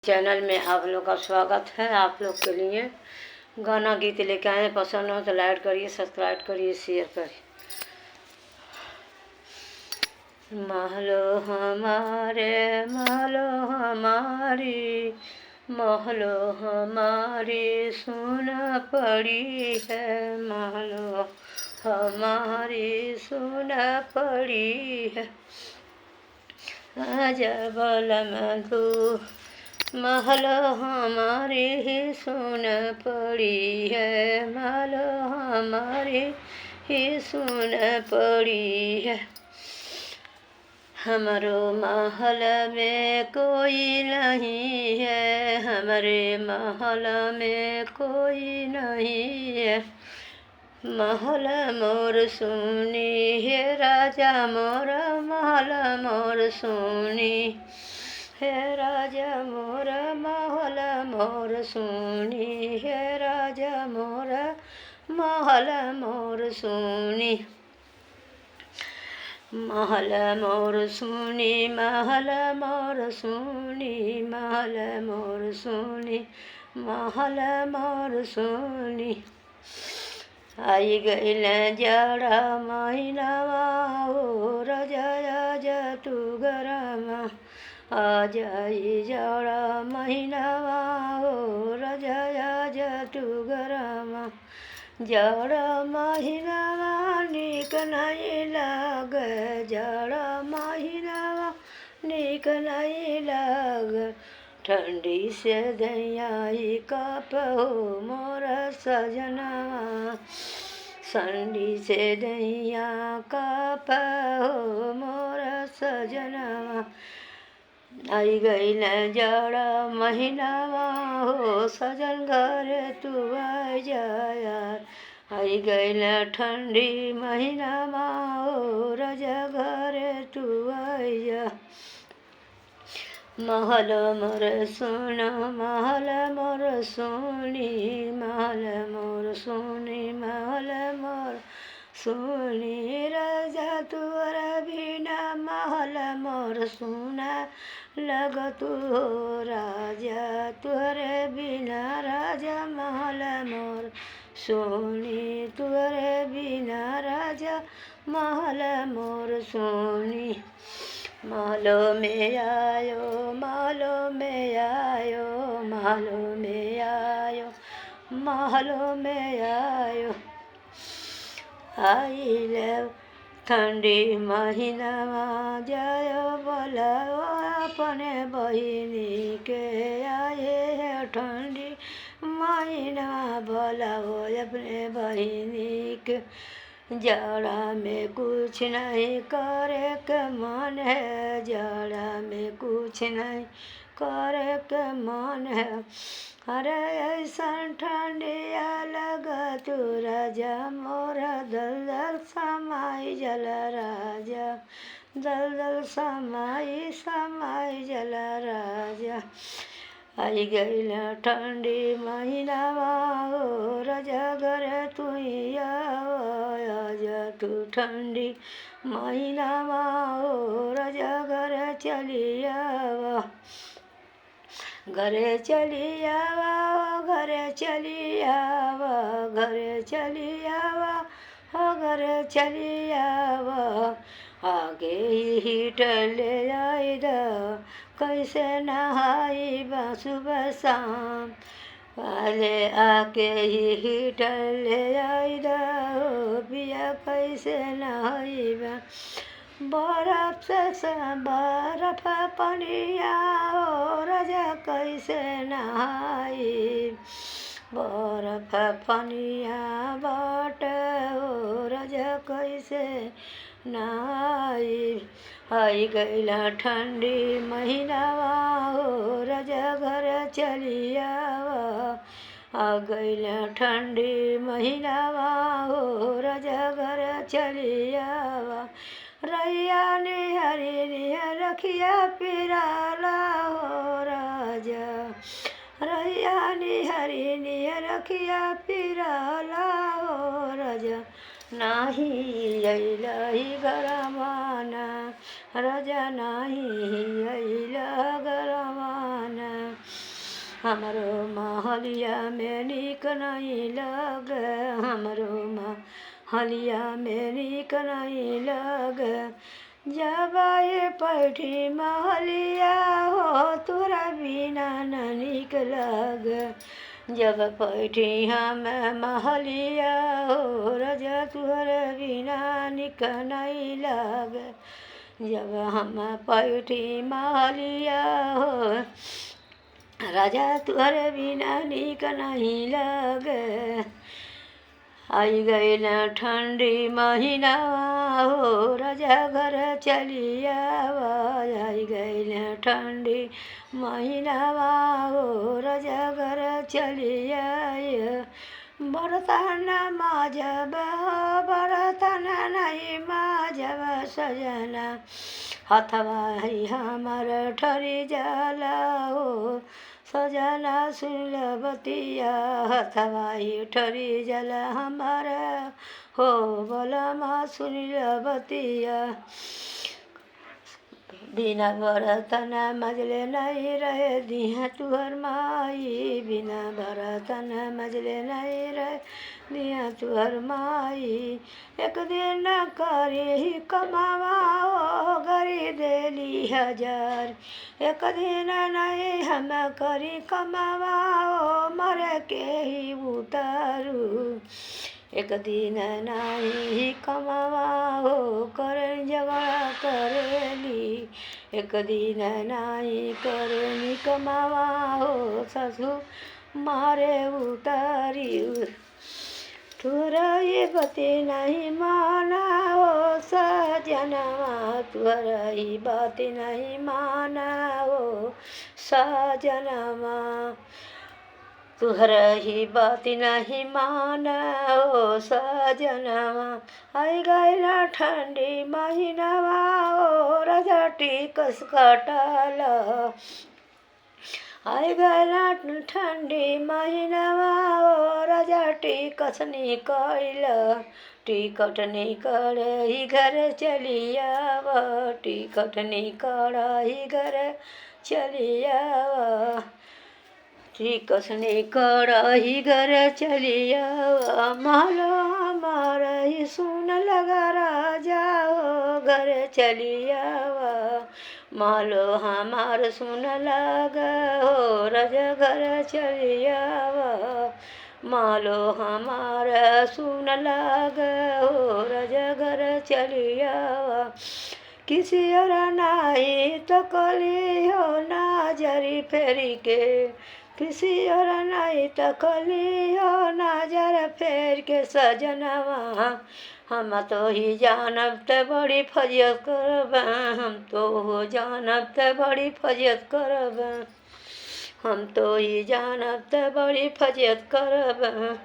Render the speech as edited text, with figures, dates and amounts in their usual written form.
Channel में आप लोग का स्वागत है। आप लोग के लिए गाना गीत लेके आए हैं। पसंद हो तो लाइक करिए, सब्सक्राइब करिए, शेयर करिए। महलो हमारे महलो हमारी, महलो हमारी सुन पड़ी है, महलो हमारी सुन पड़ी है। अजबल मधु महल हमारी ही सुन पड़ी है, महल हमारी ही सुन पड़ी है। हमारो महल में कोई नहीं है, हमारे महल में कोई नहीं है। महल मोर सुनी है राजा मोर, महल मोर सुनी है राजा मोर, महल मोर सुनी है राजा मोर, महल मोर सुनी। महल मोर सुनी, महल मोर सुनी, महल मोर सुनी, महल मोर सुनी। आई गईल जाड़ा महीनावा ओ राजा आजा तू गरमा, आ जाई जाड़ा महीनावा ओ राजा आजा तू गरमा। जाड़ा महीनावा नीक नहीं लागे, जाड़ा महीनावा नीक नहीं लागे। ठंडी से दैयाई काप हो मोर सजनवा, ठंडी से दैया काप हो मोर सजनवा। आई गईल जाड़ा महीनावा हो सजन घर तू आ जाया, आई गईल ठंडी महीनावा हो राजा घर तू आ जा। महल मोर सुन, महल मोर सुनी, महल मोर सुनी, महल मोर सुनी। राजा तुअर बिना महल मोर सुना लग तू राजा, तुअर बिना राजा महल मोर सुनी, तुअर बिना राजा महल मोर सुनी। महलो में आयो, महलो में आयो, महलो में आयो, महलो में आयो। आइल ठंडी महीनावा जायो बोलाओ अपने बहिनी के, आए है ठंडी महीना बोलाओ अपने बहिनी के। जाड़ा में कुछ नहीं करे के मन है, जाड़ा में कुछ नहीं करे के मन है। अरे ऐसा ठंडिया लगा तू राजा मोरा, दलदल समाई जल राजा, दलदल समाई समाई जल राजा। आई गईल ठंडी महीनावा ओ राजा घर तू आजा तू ठंडी महीनावा ओ राजा घर चली आवा, घरे चली आवा, घरे चली आवा, घरे चली आवा, हो घरे चली आवा। आगे हीटर ले आई दा कैसे नहाई बा सुबह शाम, पहले आके ही हीटर ले आई दा पिया कैसे नहाई बा। बर्फ से बर्फ पनिया ओ राजा कैसे नहाई, बर्फ पनिया बाट ओ राजा कैसे नहाई। आई गईल ठंडी महीनावा हो राजा घर चली आवा, आ गईल ठंडी महीनावा हो राजा घर चली आवा। रैया निहरी निहर रखिया पिराला हो राजा, रैया निहरी निहर रखिया पिराला हो राजा। नाही अइलही गरमाना राजा, नाही अइला गरमाना। हमरो महलिया में नीक नहीं लगे, हमरो महलिया में नीक नहीं लगे। जब ये पैठी महलिया हो तोरा बिना न नीक लगे। जब पैठी हम महलिया हो राजा तुहरे बिना नीक नहीं लगे। जब हम पैठी महलिया हो राजा तुहरे बिना नीक नहीं लगे। आई गइल ठंडी महीना हो राजा घर चली आवा। आई गइल ठंडी महीना हो राजा घर चली आय। बर्तन माजब बर्तन नहीं माजब सजना, हथवा हमर ठरी जाला हो सजना सुन बतिया। हथवा ठरी जाला हमारा हो बलमा सुन बतिया। बिना बर्तन मजले नहीं रहे दिया तुहर माई। बिना बर्तन मजले नहीं रहे दिया तुहर माई। एक दिन करी कमावा गरी देली 1000। एक दिन नहीं हम करी कमावा मर के ही उतारू। एक दिन नहीं कमावा हो कर झगड़ा करेली। एक दिन नहीं करनी कमावा हो ससुर मारे उतारी। तुहरा ये बते नहीं माना हो सजनवा, तुहरा ये बात नहीं माना हो सजनवा। तुहरा ही बात नहीं माना हो सजनवा। आई गइला ठंडी महीनावा हो राजा टिकस कटाला। आई गइला ठंडी महीनावा हो राजा टिकस निकल। टिकट निकल ही घर चली आवा। टिकट निकल ही घर चली आवा। टिकट निकल ही घर चली आवा। मालो हमारा ही सुन लगा राजा हो घर चली आवा। मालो हमार सुन लगा हो राजा घर चली आवा। मालो हमारा सुन लगा हो राजा घर चली आवा। किसी और नहीं तो कली हो नजरी फेरी के। किसी और नहीं तो कली हो नजर फेर के सजनवा। हम तो ही जानब ते बड़ी फजियत करब। हम तो जानब ते बड़ी फजियत करब। हम तो ही जानब ते बड़ी फजियत करब।